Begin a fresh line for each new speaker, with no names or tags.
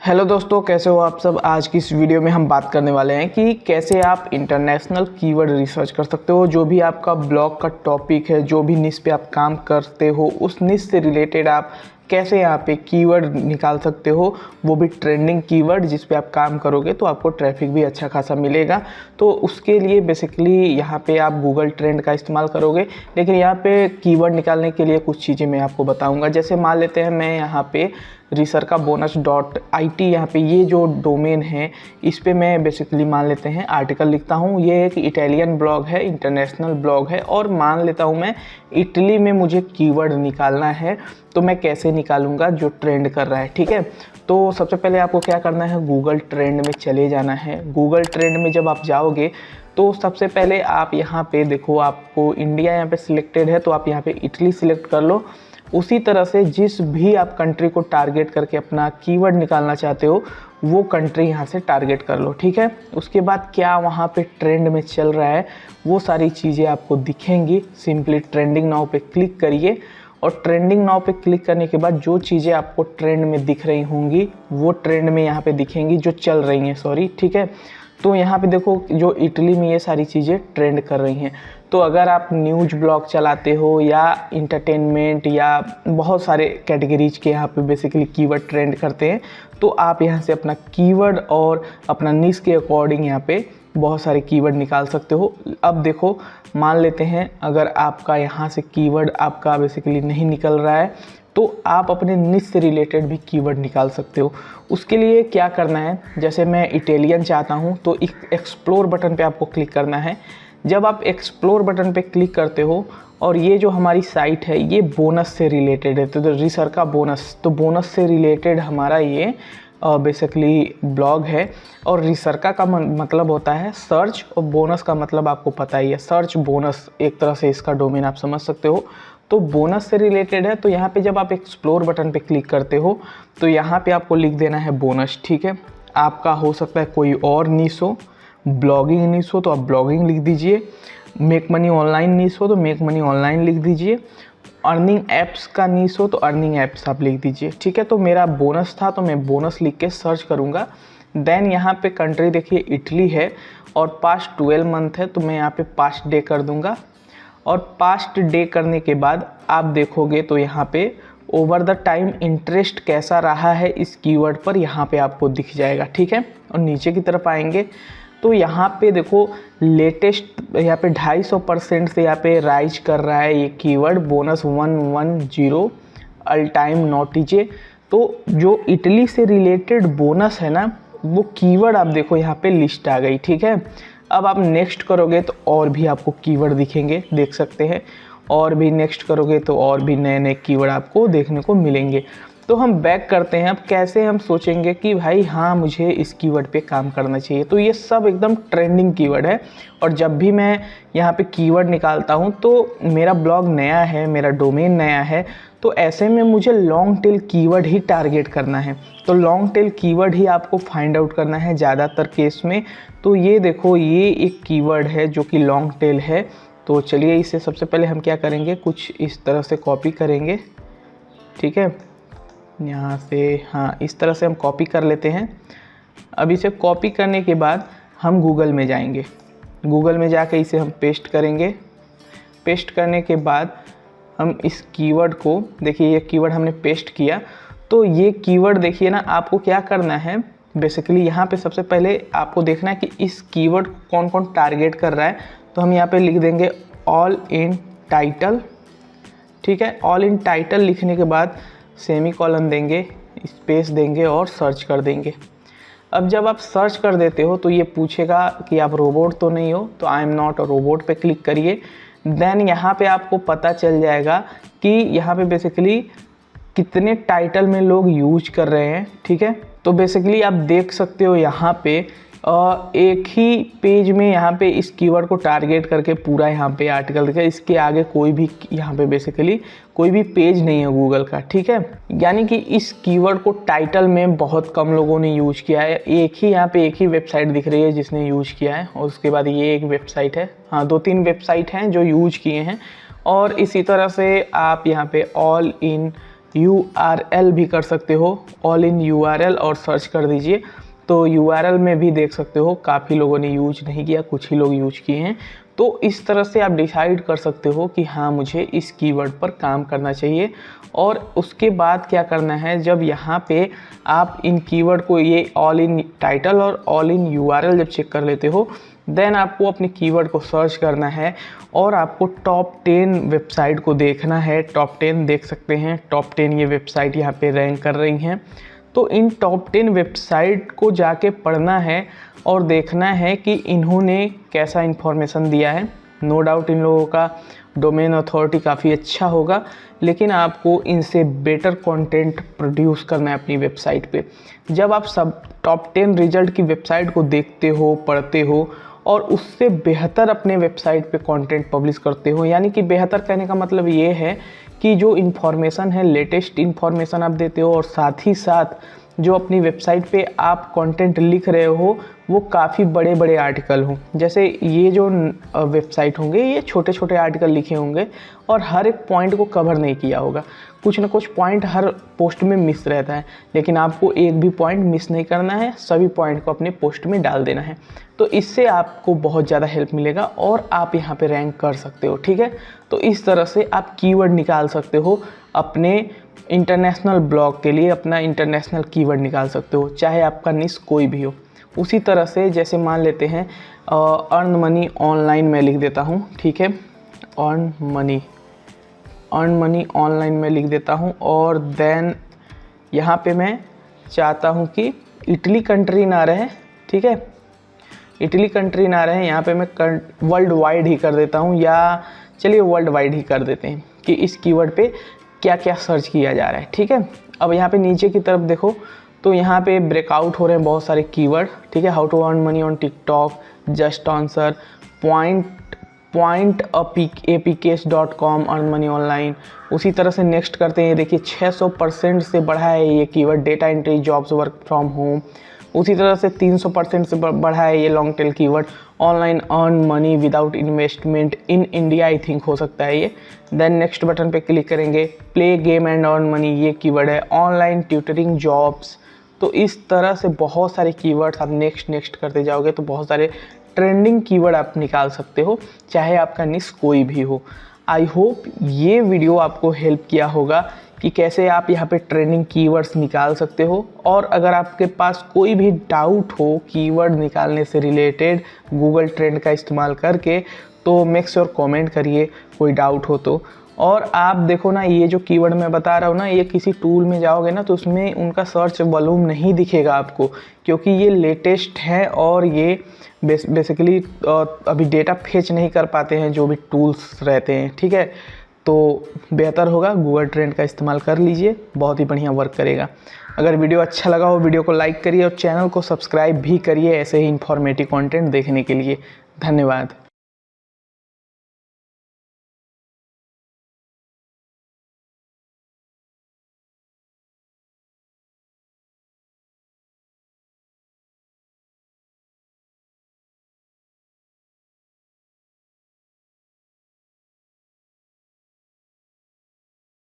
Hello दोस्तों, कैसे हो आप सब। आज की इस वीडियो में हम बात करने वाले हैं कि कैसे आप इंटरनेशनल कीवर्ड रिसर्च कर सकते हो। जो भी आपका ब्लॉग का टॉपिक है, जो भी निश पे आप काम करते हो, उस निश से रिलेटेड आप कैसे यहाँ पे कीवर्ड निकाल सकते हो, वो भी ट्रेंडिंग कीवर्ड जिस पे आप काम करोगे तो आपको ट्रैफिक भी अच्छा खासा मिलेगा। तो उसके लिए बेसिकली यहाँ पे आप गूगल ट्रेंड का इस्तेमाल करोगे, लेकिन यहाँ पे कीवर्ड निकालने के लिए कुछ चीज़ें मैं आपको बताऊँगा। जैसे मान लेते हैं मैं यहाँ पे researchkabonus.it यहाँ पे ये जो डोमेन है, इस पे मैं बेसिकली मान लेते हैं आर्टिकल लिखता हूँ। ये एक इटालियन ब्लॉग है, इंटरनेशनल ब्लॉग है, और मान लेता हूँ मैं इटली में मुझे कीवर्ड निकालना है। तो मैं कैसे निकालूंगा जो ट्रेंड कर रहा है, ठीक है। तो सबसे पहले आपको क्या करना है, गूगल ट्रेंड में चले जाना है। गूगल ट्रेंड में जब आप जाओगे तो सबसे पहले आप यहाँ पे देखो, आपको इंडिया यहाँ पे सिलेक्टेड है तो आप यहाँ पे इटली सिलेक्ट कर लो। उसी तरह से जिस भी आप कंट्री को टारगेट करके अपना कीवर्ड निकालना चाहते हो वो कंट्री यहाँ से टारगेट कर लो, ठीक है। उसके बाद क्या वहाँ पे ट्रेंड में चल रहा है वो सारी चीज़ें आपको दिखेंगी। सिंपली ट्रेंडिंग नाउ पे क्लिक करिए, और ट्रेंडिंग नाउ पे क्लिक करने के बाद जो चीज़ें आपको ट्रेंड में दिख रही होंगी वो ट्रेंड में यहाँ पे दिखेंगी, जो चल रही हैं, सॉरी, ठीक है। तो यहाँ पे देखो, जो इटली में ये सारी चीज़ें ट्रेंड कर रही हैं। तो अगर आप न्यूज़ ब्लॉग चलाते हो या इंटरटेनमेंट या बहुत सारे कैटेगरीज के यहाँ पे बेसिकली कीवर्ड ट्रेंड करते हैं, तो आप यहाँ से अपना कीवर्ड और अपना निश के अकॉर्डिंग यहाँ पे बहुत सारे कीवर्ड निकाल सकते हो। अब देखो, मान लेते हैं अगर आपका यहाँ से कीवर्ड आपका बेसिकली नहीं निकल रहा है तो आप अपने निश से रिलेटेड भी कीवर्ड निकाल सकते हो। उसके लिए क्या करना है, जैसे मैं इटालियन चाहता हूँ तो एक्सप्लोर बटन पे आपको क्लिक करना है। जब आप एक्सप्लोर बटन पे क्लिक करते हो और ये जो हमारी साइट है ये बोनस से रिलेटेड है, तो रिसर्च का बोनस, तो बोनस से रिलेटेड हमारा ये बेसिकली ब्लॉग है। और रिसर्च का मतलब होता है सर्च, और बोनस का मतलब आपको पता ही है, सर्च बोनस एक तरह से इसका डोमेन आप समझ सकते हो। तो बोनस से रिलेटेड है। तो यहाँ पे जब आप एक्सप्लोर बटन पे क्लिक करते हो तो यहाँ पे आपको लिख देना है बोनस, ठीक है। आपका हो सकता है कोई और निश हो, ब्लॉगिंग निश हो तो आप ब्लॉगिंग लिख दीजिए, मेक मनी ऑनलाइन निश हो तो मेक मनी ऑनलाइन लिख दीजिए, अर्निंग एप्स का निश हो तो अर्निंग एप्स आप लिख दीजिए, ठीक है। तो मेरा बोनस था तो मैं बोनस लिख के सर्च करूँगा। देन यहाँ पे कंट्री देखिए इटली है और पास्ट 12 मंथ है, तो मैं यहाँ पे पास्ट डे कर दूँगा। और पास्ट डे करने के बाद आप देखोगे तो यहाँ पे ओवर द टाइम इंटरेस्ट कैसा रहा है इस कीवर्ड पर, यहाँ पे आपको दिख जाएगा, ठीक है। और नीचे की तरफ आएंगे तो यहाँ पे देखो लेटेस्ट यहाँ पे 250% से यहाँ पे राइज कर रहा है ये कीवर्ड बोनस 110 ऑल टाइम नोटिजे। तो जो इटली से रिलेटेड बोनस है ना, वो कीवर्ड आप देखो यहाँ पे लिस्ट आ गई, ठीक है। अब आप नेक्स्ट करोगे तो और भी आपको कीवर्ड दिखेंगे, देख सकते हैं, और भी नेक्स्ट करोगे तो और भी नए नए कीवर्ड आपको देखने को मिलेंगे। तो हम बैक करते हैं। अब कैसे हम सोचेंगे कि भाई हाँ मुझे इस कीवर्ड पे काम करना चाहिए, तो ये सब एकदम ट्रेंडिंग कीवर्ड है। और जब भी मैं यहाँ पे कीवर्ड निकालता हूँ तो मेरा ब्लॉग नया है, मेरा डोमेन नया है, तो ऐसे में मुझे लॉन्ग टेल कीवर्ड ही टारगेट करना है। तो लॉन्ग टेल कीवर्ड ही आपको फाइंड आउट करना है ज़्यादातर केस में। तो ये देखो, ये एक कीवर्ड है जो कि लॉन्ग टेल है। तो चलिए इसे सबसे पहले हम क्या करेंगे, कुछ इस तरह से कॉपी करेंगे, ठीक है। यहाँ से हाँ, इस तरह से हम कॉपी कर लेते हैं। अब इसे कॉपी करने के बाद हम गूगल में जाएंगे, गूगल में जाके इसे हम पेस्ट करेंगे। पेस्ट करने के बाद हम इस कीवर्ड को, देखिए ये कीवर्ड हमने पेस्ट किया। तो ये कीवर्ड देखिए ना, आपको क्या करना है बेसिकली, यहाँ पे सबसे पहले आपको देखना है कि इस कीवर्ड कौन कौन टारगेट कर रहा है। तो हम यहाँ पे लिख देंगे ऑल इन टाइटल, ठीक है। ऑल इन टाइटल लिखने के बाद सेमी कॉलन देंगे, स्पेस देंगे और सर्च कर देंगे। अब जब आप सर्च कर देते हो तो ये पूछेगा कि आप रोबोट तो नहीं हो, तो I am not a robot पे क्लिक करिए। देन यहाँ पे आपको पता चल जाएगा कि यहाँ पे बेसिकली कितने टाइटल में लोग यूज कर रहे हैं, ठीक है। तो बेसिकली आप देख सकते हो यहाँ पे एक ही पेज में यहाँ पे इस कीवर्ड को टारगेट करके पूरा यहाँ पे आर्टिकल दिखा। इसके आगे कोई भी यहाँ पे बेसिकली कोई भी पेज नहीं है गूगल का, ठीक है। यानी कि इस कीवर्ड को टाइटल में बहुत कम लोगों ने यूज किया है। एक ही यहाँ पे एक ही वेबसाइट दिख रही है जिसने यूज किया है, और उसके बाद ये एक वेबसाइट है, हाँ 2-3 वेबसाइट हैं जो यूज किए हैं। और इसी तरह से आप यहाँ पे ऑल इन URL भी कर सकते हो, ऑल इन URL और सर्च कर दीजिए तो URL में भी देख सकते हो काफ़ी लोगों ने यूज नहीं किया, कुछ ही लोग यूज किए हैं। तो इस तरह से आप डिसाइड कर सकते हो कि हाँ मुझे इस कीवर्ड पर काम करना चाहिए। और उसके बाद क्या करना है, जब यहाँ पे आप इन कीवर्ड को ये ऑल इन टाइटल और ऑल इन URL जब चेक कर लेते हो, देन आपको अपने कीवर्ड को सर्च करना है और आपको टॉप 10 वेबसाइट को देखना है। टॉप 10 देख सकते हैं, टॉप 10 ये वेबसाइट यहाँ पे रैंक कर रही हैं। तो इन टॉप 10 वेबसाइट को जाके पढ़ना है और देखना है कि इन्होंने कैसा इन्फॉर्मेशन दिया है। नो डाउट इन लोगों का डोमेन अथॉरिटी काफ़ी अच्छा होगा, लेकिन आपको इनसे बेटर कंटेंट प्रोड्यूस करना है अपनी वेबसाइट पे। जब आप सब टॉप 10 रिजल्ट की वेबसाइट को देखते हो, पढ़ते हो और उससे बेहतर अपने वेबसाइट पे कंटेंट पब्लिश करते हो, यानी कि बेहतर कहने का मतलब ये है कि जो इन्फॉर्मेशन है लेटेस्ट इन्फॉर्मेशन आप देते हो और साथ ही साथ जो अपनी वेबसाइट पे आप कंटेंट लिख रहे हो वो काफ़ी बड़े बड़े आर्टिकल हों। जैसे ये जो वेबसाइट होंगे ये छोटे छोटे आर्टिकल लिखे होंगे और हर एक पॉइंट को कवर नहीं किया होगा, कुछ ना कुछ पॉइंट हर पोस्ट में मिस रहता है, लेकिन आपको एक भी पॉइंट मिस नहीं करना है, सभी पॉइंट को अपने पोस्ट में डाल देना है। तो इससे आपको बहुत ज़्यादा हेल्प मिलेगा और आप यहाँ पे रैंक कर सकते हो। ठीक है, तो इस तरह से आप कीवर्ड निकाल सकते हो अपने इंटरनेशनल ब्लॉग के लिए, अपना इंटरनेशनल कीवर्ड निकाल सकते हो, चाहे आपका निश कोई भी हो। उसी तरह से जैसे मान लेते हैं अर्न मनी ऑनलाइन मैं लिख देता हूँ। ठीक है, अर्न मनी ऑनलाइन में लिख देता हूँ और देन यहाँ पे मैं चाहता हूँ कि इटली कंट्री ना रहे। ठीक है, इटली कंट्री ना रहे, यहाँ पे मैं वर्ल्ड वाइड ही कर देता हूँ, या चलिए वर्ल्ड वाइड ही कर देते हैं कि इस कीवर्ड पे क्या क्या सर्च किया जा रहा है। ठीक है, अब यहाँ पे नीचे की तरफ देखो तो यहाँ पे ब्रेकआउट हो रहे हैं बहुत सारे कीवर्ड। ठीक है, how to earn money on TikTok, just answer, pointapks.com, earn money online. उसी तरह से नेक्स्ट करते हैं, ये देखिए 600% से बढ़ा है ये keyword, data entry jobs work from home. उसी तरह से 300% से बढ़ा है ये long tail keyword, online earn money without investment in India, I think हो सकता है ये। देन नेक्स्ट बटन पे क्लिक करेंगे, play game and earn money ये कीवर्ड है, ऑनलाइन ट्यूटरिंग जॉब्स। तो इस तरह से बहुत सारे कीवर्ड्स आप नेक्स्ट करते जाओगे तो बहुत सारे ट्रेंडिंग कीवर्ड आप निकाल सकते हो, चाहे आपका निश कोई भी हो। आई होप ये वीडियो आपको हेल्प किया होगा कि कैसे आप यहाँ पे ट्रेंडिंग कीवर्ड्स निकाल सकते हो। और अगर आपके पास कोई भी डाउट हो कीवर्ड निकालने से रिलेटेड गूगल ट्रेंड का इस्तेमाल करके, तो मेक श्योर कमेंट करिए कोई डाउट हो तो। और आप देखो ना, ये जो कीवर्ड मैं बता रहा हूँ ना, ये किसी टूल में जाओगे ना तो उसमें उनका सर्च वॉल्यूम नहीं दिखेगा आपको, क्योंकि ये लेटेस्ट है और ये बेसिकली अभी डेटा फेच नहीं कर पाते हैं जो भी टूल्स रहते हैं। ठीक है, तो बेहतर होगा गूगल ट्रेंड का इस्तेमाल कर लीजिए, बहुत ही बढ़िया वर्क करेगा। अगर वीडियो अच्छा लगा हो वीडियो को लाइक करिए और चैनल को सब्सक्राइब भी करिए ऐसे ही इंफॉर्मेटिव कंटेंट देखने के लिए। धन्यवाद।